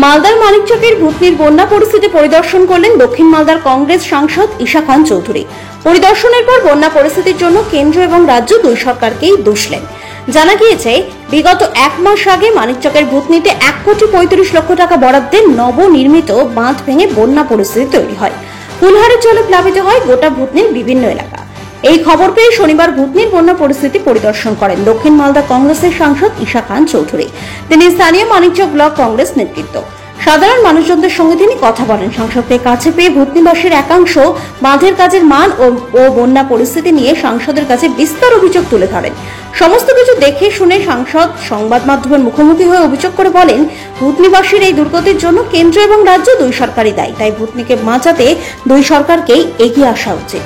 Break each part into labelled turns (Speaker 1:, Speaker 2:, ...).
Speaker 1: মালদার মানিকচকের ভূতনির বন্যা পরিস্থিতি পরিদর্শন করলেন দক্ষিণ মালদার কংগ্রেস সাংসদ ঈশা খান চৌধুরী। পরিদর্শনের পর বন্যা পরিস্থিতির জন্য কেন্দ্র এবং রাজ্য দুই সরকারকেই দোষলেন। জানা গিয়েছে, বিগত এক মাস আগে মানিকচকের ভূতনিতে 1,35,00,000 টাকা বরাদ্দে নবনির্মিত বাঁধ ভেঙে বন্যা পরিস্থিতি তৈরি হয়। ফুলহারের জলে প্লাবিত হয় গোটা ভূতনির বিভিন্ন এলাকা। এই খবর পেয়ে শনিবার ভূতনির বন্যা পরিস্থিতি পরিদর্শন করেন দক্ষিণ মালদা কংগ্রেসের সাংসদ ঈশা খান চৌধুরী। তিনি স্থানীয় মানিকচক ব্লক কংগ্রেস নেতৃত্ব, সাধারণ মানুষজনদের সঙ্গে তিনি কথা বলেন। সাংসদকে কাছে পেয়ে ভূতনিবাসীর একাংশ বাঁধের কাজের মান ও বন্যা পরিস্থিতি নিয়ে সাংসদের কাছে বিস্তর অভিযোগ তুলে ধরেন। সমস্ত কিছু দেখে শুনে সাংসদ সংবাদ মাধ্যমের মুখোমুখি হয়ে অভিযোগ করে বলেন, ভূতনিবাসীর এই দুর্গতির জন্য কেন্দ্র এবং রাজ্য দুই সরকারই দায়ী। তাই ভূতনিকে বাঁচাতে দুই সরকারকেই এগিয়ে আসা উচিত।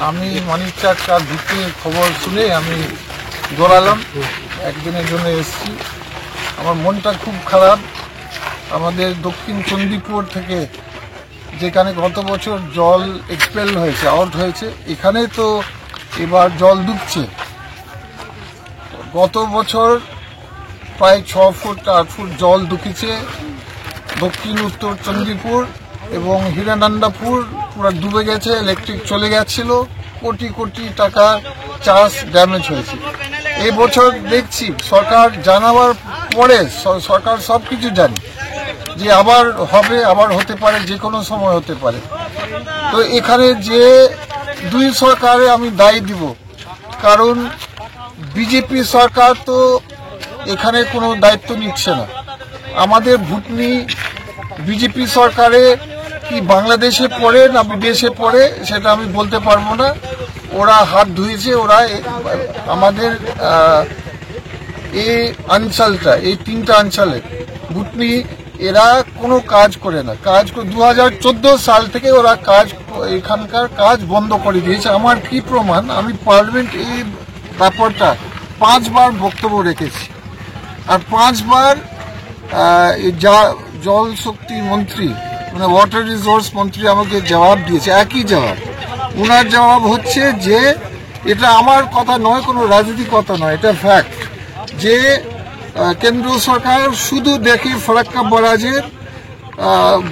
Speaker 2: আমি মানিকচক আর ভূতনির খবর শুনে আমি দৌড়ালাম, একদিনের জন্য এসেছি। আমার মনটা খুব খারাপ। আমাদের দক্ষিণ চণ্ডীপুর থেকে যেখানে গত বছর জল এক্সপেল হয়েছে, আউট হয়েছে, এখানে তো এবার জল ডুবছে। গত বছর প্রায় 6 ফুট 8 ফুট জল ঢুকেছে দক্ষিণ উত্তর চণ্ডীপুর এবং হিরানন্দাপুর পুরো ডুবে গেছে, ইলেকট্রিক চলে গেছিল, কোটি কোটি টাকা চাষ ড্যামেজ হয়েছে। এই বছর দেখছি সরকার জানাবার পরে সরকার সবকিছু জানে যে আবার হবে, আবার হতে পারে, যে কোনো সময় হতে পারে। তো এখানে যে দুই সরকারে আমি দায়ী দিব, কারণ বিজেপি সরকার তো এখানে কোনো দায়িত্ব নিচ্ছে না। আমাদের ভূতনি বিজেপি সরকারে কি বাংলাদেশে পড়ে না বিদেশে পড়ে সেটা আমি বলতে পারবো না। ওরা হাত ধুয়েছে, ওরা আমাদের এই অঞ্চলটা, এই 3টা অঞ্চলে ভূতনি এরা কোনো কাজ করে না। 2014 সাল থেকে ওরা এখানকার কাজ বন্ধ করে দিয়েছে। আমার কি প্রমাণ, আমি পার্লামেন্ট এই ব্যাপারটা 5 বার বক্তব্য রেখেছি, আর 5 বার জল শক্তি মন্ত্রী মানে ওয়াটার রিসোর্স মন্ত্রী আমাকে জবাব দিয়েছে, একই জবাব। ওনার জবাব হচ্ছে যে এটা আমার কথা নয়, কোনো রাজনৈতিক কথা নয়, এটা ফ্যাক্ট যে কেন্দ্র সরকার শুধু দেখে ফরাক্কা ব্যারাজের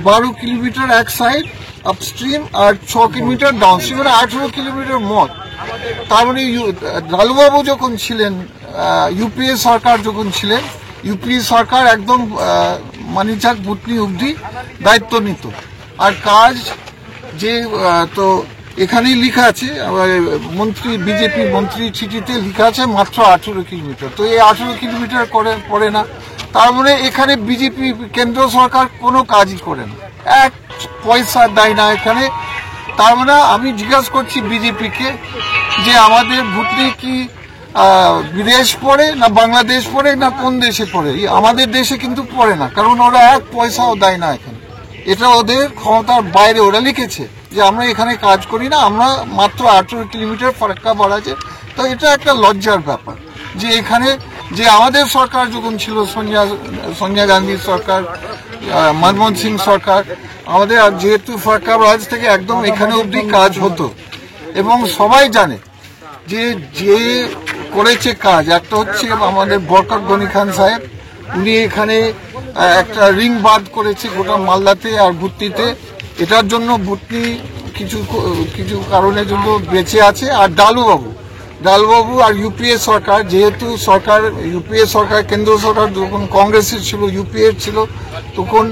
Speaker 2: 12 কিলোমিটার এক সাইড আপস্ট্রিম আর 6 কিলোমিটার ডাউনস্ট্রিম, 18 কিলোমিটার মোট। তার মানে লালুবাবু যখন ছিলেন, ইউপিএ সরকার যখন ছিলেন, ইউপিএ সরকার একদম মানিকচক ভূতনি অবধি দায়িত্ব নিত। আর কাজ যে তো এখানেই লেখা আছে, মন্ত্রী বিজেপি মন্ত্রী চিঠিতে লেখা আছে মাত্র 18 কিলোমিটার। তো এই 18 কিলোমিটার পড়ে না। তার মানে এখানে বিজেপি কেন্দ্র সরকার কোনো কাজই করে না, এক পয়সা দেয় না এখানে। তার মানে আমি জিজ্ঞাসা করছি বিজেপিকে যে আমাদের ভূতনি কি বিদেশ পড়ে না বাংলাদেশ পড়ে না কোন দেশে পড়ে? আমাদের দেশে কিন্তু পড়ে না, কারণ ওরা এক পয়সাও দেয় না এখানে। এটা ওদের ক্ষমতার বাইরে। ওরা লিখেছে যে আমরা এখানে কাজ করি না, আমরা মাত্র 18 কিলোমিটার ফারাক্কা বাড়াচ্ছে। তো এটা একটা লজ্জার ব্যাপার যে এখানে যে আমাদের সরকার যখন ছিল, সোনিয়া গান্ধীর সরকার, মনমোহন সিং সরকার, আমাদের যেহেতু ফারাক্কা বাড়াজ থেকে একদম এখানে অবধি কাজ হতো এবং সবাই জানে যে যে করেছে কাজ। একটা হচ্ছে আমাদের বরকত গনি খান সাহেব, উনি এখানে একটা রিং বাঁধ করেছে গোটা মালদাতে আর ভূতনিতে। এটার জন্য ভূতনি কিছু কারণের জন্য বেঁচে আছে। আর ডালুবাবু আর ইউপিএ সরকার, যেহেতু ইউপিএ সরকার কেন্দ্র সরকার যখন কংগ্রেসের ছিল, ইউপিএ ছিল, তখন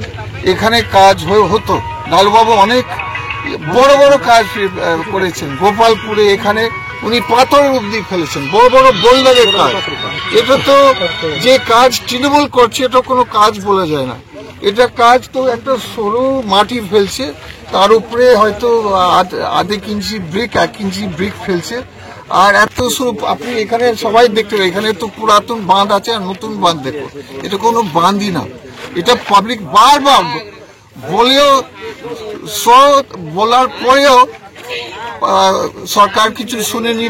Speaker 2: এখানে কাজ হতো। ডালুবাবু অনেক বড় বড় কাজ করেছেন। গোপালপুরে এখানে উনি পাথর অব্দি ফেলেছেন, বড় বড় বোল্ডারের কাজ। এটা তো যে কাজ তৃণমূল করছে, এটা কোনো কাজ বলা যায় না। এটা কাজ তো একটা সরু মাটি ফেলছে, তার উপরে হয়তো 1.5 ইঞ্চি ব্রিক 1 ইঞ্চি ব্রিক ফেলছে। আর এত সরু, আপনি এখানে সবাই দেখতে পাবেন, এখানে তো পুরাতন বাঁধ আছে আর নতুন বাঁধ দেখো, এটা কোনো বাঁধই না। এটা পাবলিক বারবার বলেও বলার পরেও সরকার কিছু শুনেনি,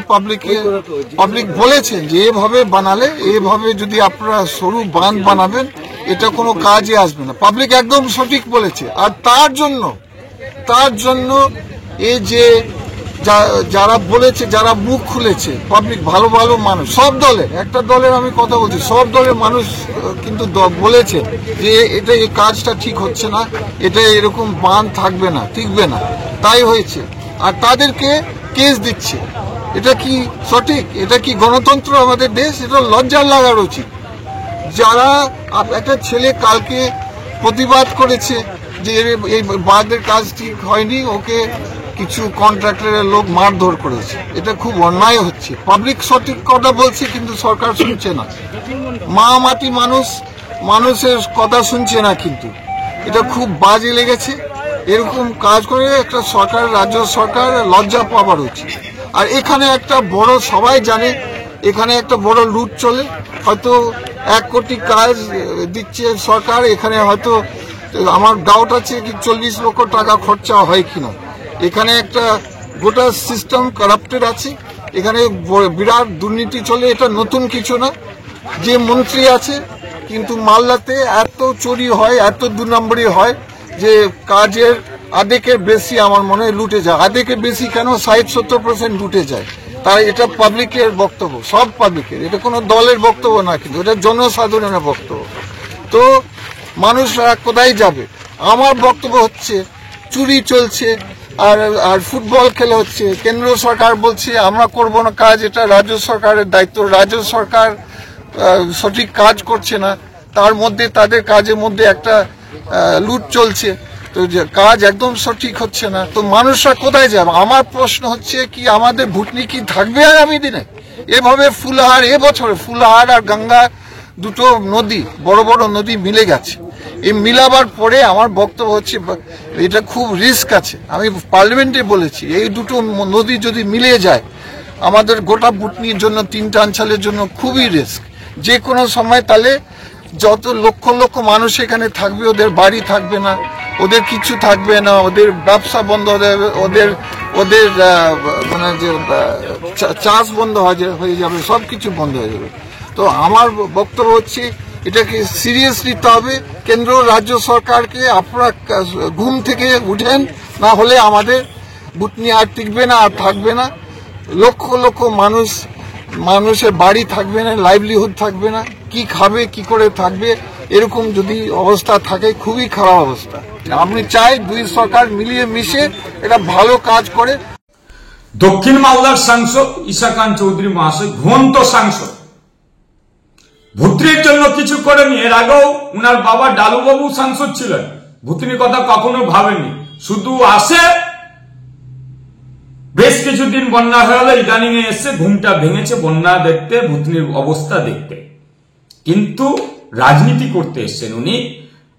Speaker 2: পাবলিক বলেছেন যে এভাবে বানালে, এভাবে যদি আপনারা সরু বাঁধ বানাবেন এটা কোনো কাজে আসবে না। পাবলিক একদম সঠিক বলেছে। আর তার জন্য এই যে যারা বলেছে, যারা মুখ খুলেছে, পাবলিক ভালো ভালো মানুষ, সব দলের, একটা দলের আমি কথা বলছি, সব দলের মানুষ কিন্তু বলেছে যে এটা এই কাজটা ঠিক হচ্ছে না, এটা এরকম বাঁধ থাকবে না, টিকবে না, তাই হয়েছে। আর তাদেরকে কেস দিচ্ছে। এটা কি সঠিক? এটা কি গণতন্ত্র আমাদের দেশ? এটা লজ্জা লাগার উচিত। যারা একটা ছেলে কালকে প্রতিবাদ করেছে যে এই বাঁধের কাজ ঠিক হয়নি, ওকে কিছু কন্ট্রাক্টরের লোক মারধর করেছে, এটা খুব অন্যায় হচ্ছে। পাবলিক সঠিক কথা বলছে কিন্তু সরকার শুনছে না। মা মাটি মানুষের কথা শুনছে না, কিন্তু এটা খুব বাজে লেগেছে। এরকম কাজ করে একটা সরকার, রাজ্য সরকার লজ্জা পাওয়ার উচিত। আর এখানে একটা বড়, সবাই জানে এখানে একটা বড় লুট চলে। হয়তো 1 কোটি কাজ দিচ্ছে সরকার, এখানে হয়তো আমার ডাউট আছে কি 40 লক্ষ টাকা খরচা হয় কিনা। এখানে একটা গোটা সিস্টেম কারাপ্টেড আছে, এখানে বিরাট দুর্নীতি চলে। এটা নতুন কিছু না। যে মন্ত্রী আছে, কিন্তু মালদাতে এত চুরি হয়, এত 2 নম্বরই হয় যে কাজের আধেকের বেশি আমার মনে হয় লুটে যায়। আধেকের বেশি কেন, 60-70% লুটে যায়। তাই এটা পাবলিকের বক্তব্য, সব পাবলিকের, এটা কোনো দলের বক্তব্য না, কিন্তু এটা জনসাধারণের বক্তব্য। তো মানুষরা কোথায় যাবে? আমার বক্তব্য হচ্ছে চুরি চলছে আর ফুটবল খেলা হচ্ছে। কেন্দ্র সরকার বলছে আমরা করব না কাজ, এটা রাজ্য সরকারের দায়িত্ব। রাজ্য সরকার সঠিক কাজ করছে না, তার মধ্যে তাদের কাজের মধ্যে একটা লুট চলছে। তো কাজ একদম সঠিক হচ্ছে না, তো মানুষরা কোথায় যাবে? আমার প্রশ্ন হচ্ছে কি আমাদের ভুটনি কি থাকবে আগামী দিনে? এভাবে ফুলহার, এবছরে ফুলহার আর গঙ্গা দুটো নদী, বড় বড় নদী মিলে গেছে। এই মিলাবার পরে আমার বক্তব্য হচ্ছে এটা খুব রিস্ক আছে। আমি পার্লামেন্টে বলেছি এই দুটো নদী যদি মিলে যায় আমাদের গোটা ভুটনির জন্য, 3টা অঞ্চলের জন্য খুবই রিস্ক। যে কোনো সময় তাহলে যত লক্ষ লক্ষ মানুষ এখানে থাকবে, ওদের বাড়ি থাকবে না, ওদের কিছু থাকবে না, ওদের ব্যবসা বন্ধ হয়ে যাবে, ওদের মানে যে চাষ বন্ধ হয়ে যাবে, সব কিছু বন্ধ হয়ে যাবে। তো আমার বক্তব্য হচ্ছে এটাকে সিরিয়াস নিতে হবে। কেন্দ্র রাজ্য সরকারকে আপনারা ঘুম থেকে উঠেন, না হলে আমাদের ভুটনি আর টিকবে না, আর থাকবে না। লক্ষ লক্ষ মানুষের বাড়ি থাকবে না, লাইভলিহুড থাকবে না, কি খাবে, কি করে থাকবে, এরকম যদি অবস্থা থাকে খুবই খারাপ অবস্থা। আমি চাই 2 সরকার মিলিয়ে মিশে এটা ভালো কাজ করে।
Speaker 3: দক্ষিণ মালদার সাংসদ ঈশাকান্ত চৌধুরী মহাশয়, ঘুমন্ত সাংসদ, ভুতনির জন্য কিছু করেনি। এর আগেও উনার বাবা ডালুবাবু সাংসদ ছিলেন, ভুতনির কথা কখনো ভাবেনি, শুধু আসে বেশ কিছুদিন বন্যা হয়ে গেল, ইদানিং এ এসে ঘুমটা ভেঙেছে বন্যা দেখতে, ভুতনির অবস্থা দেখতে, কিন্তু রাজনীতি করতে এসছেন উনি।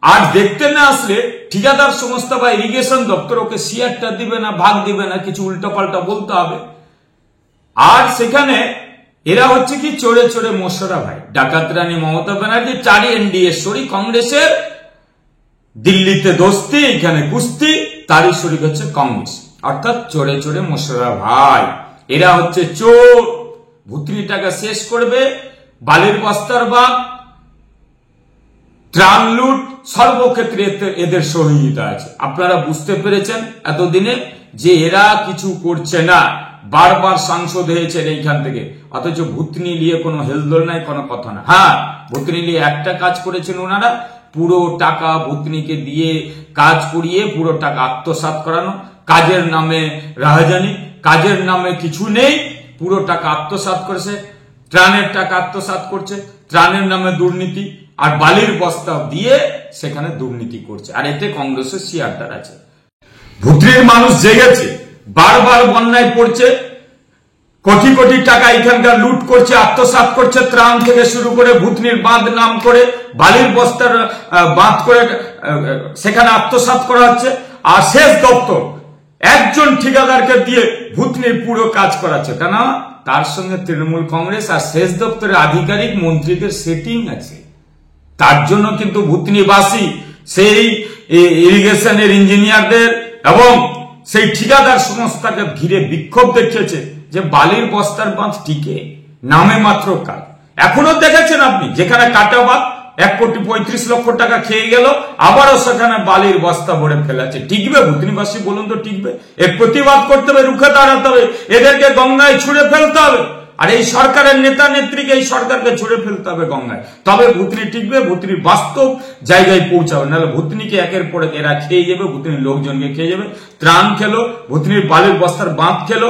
Speaker 3: আর দেখতে না আসলে ঠিকাদার সংস্থা বা ইরিগেশন দপ্তর ওকে শেয়ারটা দিবে না, ভাগ দিবে না, কিছু উল্টাপাল্টা বলতে হবে। আর সেখানে এরা হচ্ছে কি চড়ে চড়ে মশরা ভাই, ডাকাত রানী মমতা ব্যানার্জি, 4 এনডিএ শরী, কংগ্রেসের দিল্লিতে দোস্তি, এখানে কুস্তি, তারই শরীক হচ্ছে কংগ্রেস, অর্থাৎ চড়ে চড়ে মশরা ভাই। এরা হচ্ছে চোর, ভুতনি টাকা শেষ করবে, বালির বস্তার বাগ, ত্রাণ লুট, সর্বক্ষেত্রে এদের সহযোগিতা আছে। আপনারা বুঝতে পেরেছেন এতদিনে যে এরা কিছু করছে না, বারবার সাংসদ হয়েছে এইখান থেকে, অথচ ভুতনি নিয়ে কোনো হেলদোল নাই, কোনো কথা না। হ্যাঁ, ভুতনি নিয়ে একটা কাজ করেছেন ওনারা, পুরো টাকা ভুতনিকে দিয়ে কাজ করিয়ে পুরো টাকা আত্মসাৎ করানো, কাজের নামে রাহাজানি, কাজের নামে কিছু নেই, পুরো টাকা আত্মসাৎ করেছে, ত্রাণের টাকা আত্মসাৎ করছে, ত্রাণের নামে দুর্নীতি, আর বালির বস্তা দিয়ে সেখানে দুর্নীতি করছে। আর এতে কংগ্রেসের শেয়ারদার আছে। ভুতনির মানুষ জেগেছে, বারবার বন্যায় পড়ছে, কোটি কোটি টাকা এখানকার লুট করছে, আত্মসাৎ করছে, ত্রাণ থেকে শুরু করে ভুতনির বাঁধ নাম করে বালির বস্তার বাঁধ করে সেখানে আত্মসাৎ করা হচ্ছে। আর শেষ দপ্তর একজন ঠিকাদারকে দিয়ে ভুতনির পুরো কাজ করাচ্ছে, কেন? তার সঙ্গে তৃণমূল কংগ্রেস আর শেষ দপ্তরের আধিকারিক মন্ত্রীদের সেটিং আছে। তার জন্য কিন্তু ভুতনিবাসী সেই ইরিগেশনের ইঞ্জিনিয়ারদের এবং সেই ঠিকাদার সংস্থাকে ঘিরে বিক্ষোভ দেখিয়েছে যে বালির বস্তার বাঁধ টিকে নামে মাত্র কাজ। এখনো দেখেছেন আপনি যেখানে কাটাবাদ 1,35,00,000 টাকা খেয়ে গেল, আবারও সেখানে বালির বস্তা ভরে ফেলেছে। টিকবে ভুতনিবাসী বলুন তো? টিকবে? এর প্রতিবাদ করতে হবে, রুখে দাঁড়াতে হবে, এদেরকে গঙ্গায় ছুঁড়ে ফেলতে হবে। আর এই সরকারের নেতা নেত্রীকে, এই সরকারকে ছুঁড়ে ফেলতে হবে গঙ্গায়, তবে ভুতনি টিকবে, ভুতনির বাস্তব জায়গায় পৌঁছাবে। নাহলে ভুতনিকে একের পর এক এরা খেয়ে যাবে, ভুতনির লোকজনকে খেয়ে যাবে। ত্রাণ খেলো, ভুতনির বালির বস্তার বাঁধ খেলো,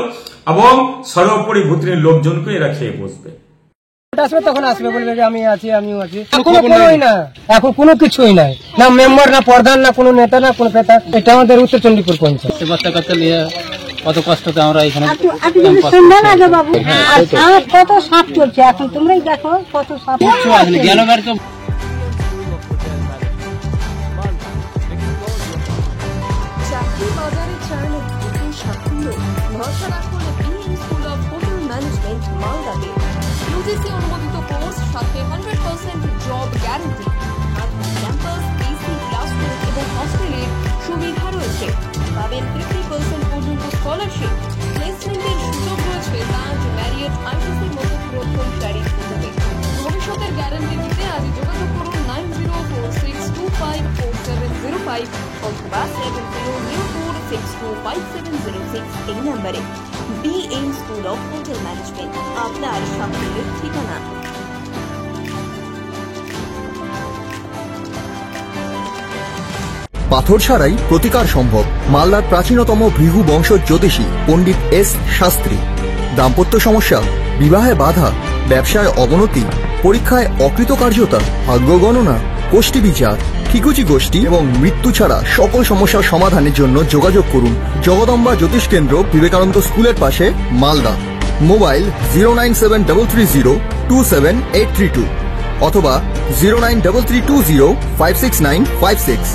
Speaker 3: এবং সর্বোপরি ভুতনির লোকজনকে এরা খেয়ে বসবে।
Speaker 4: আসবে তখন আসবে, বলবে যে আমিও আছি। কোনোই না, এখন কোনো কিছুই নাই, না মেম্বার, না প্রধান, না কোনো নেতা, না কোনো পেতা। এটা আমাদের উত্তর চণ্ডীপুর পঞ্চায়েত।
Speaker 5: বাচ্চা কাচ্চা নিয়ে কত কষ্টতে আমরা এখানে
Speaker 4: কত সাপ চলছে এখন, তোমরাই দেখো কত সাপ।
Speaker 5: জ্ঞানবারকে
Speaker 6: চাকরি বাজারে চান নতুন সাফল্য, ভরসা রাখুন BM school of hotel management মালদাতে। ইউজিসি অনুমোদিত কোর্স, সাথে 100% job guarantee, campus, AC, classroom এবং হস্টেলের সুবিধা রয়েছে। পাবেন 50% পর্যন্ত স্কলারশিপ, প্লেসমেন্টের সুযোগ রয়েছে তাজ, ম্যারিয়ট, আইটিসির মতো প্রথম সারির সুযোগে। ভবিষ্যতের গ্যারান্টি দিতে আজই যোগাযোগ করুন 9046254705 অথবা 7004625706 এই নম্বরে। BM school of hotel management, আপনার সাফল্যের ঠিকানা।
Speaker 7: পাথর ছাড়াই প্রতিকার সম্ভব। মালদার প্রাচীনতম ভৃগু বংশ জ্যোতিষী পণ্ডিত এস শাস্ত্রী। দাম্পত্য সমস্যা, বিবাহে বাধা, ব্যবসায় অবনতি, পরীক্ষায় অকৃতকার্যতা, ভাগ্য গণনা, গোষ্ঠী বিচার, ঠিকুচি গোষ্ঠী এবং মৃত্যু ছাড়া সকল সমস্যার সমাধানের জন্য যোগাযোগ করুন জগদম্বা জ্যোতিষ কেন্দ্র, বিবেকানন্দ স্কুলের পাশে, মালদা। মোবাইল 09733027832 অথবা 09332056956।